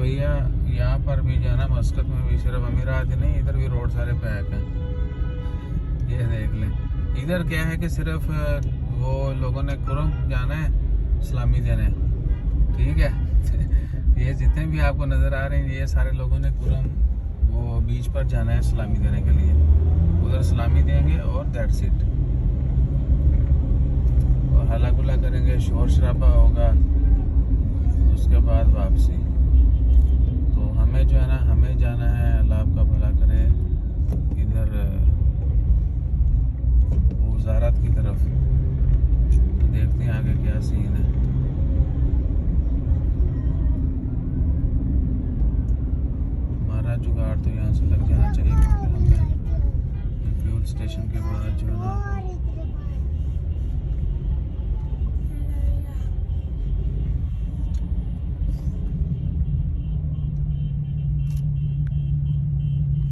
भैया यहाँ पर भी जो है ना, मस्कत में भी सिर्फ अमीरात ही नहीं, इधर भी रोड सारे पैक हैं। ये देख लें, इधर क्या है कि सिर्फ वो लोगों ने कुरम जाना है सलामी देने, ठीक है। ये जितने भी आपको नज़र आ रहे हैं, ये सारे लोगों ने कुरम वो बीच पर जाना है सलामी देने के लिए। उधर सलामी देंगे और दैट्स इट। और हल्ला गुल्ला करेंगे, शोर शराबा होगा, उसके बाद वापसी। तो हमें जो है ना, हमें जाना है, अल्लाह आपका भला करे, इधर वो वज़ारत की तरफ। देखते हैं आगे क्या सीन है। हमारा जुगाड़ तो यहाँ से लग जाना चाहिए, क्योंकि हमें फ्यूल स्टेशन के बाद जो है ना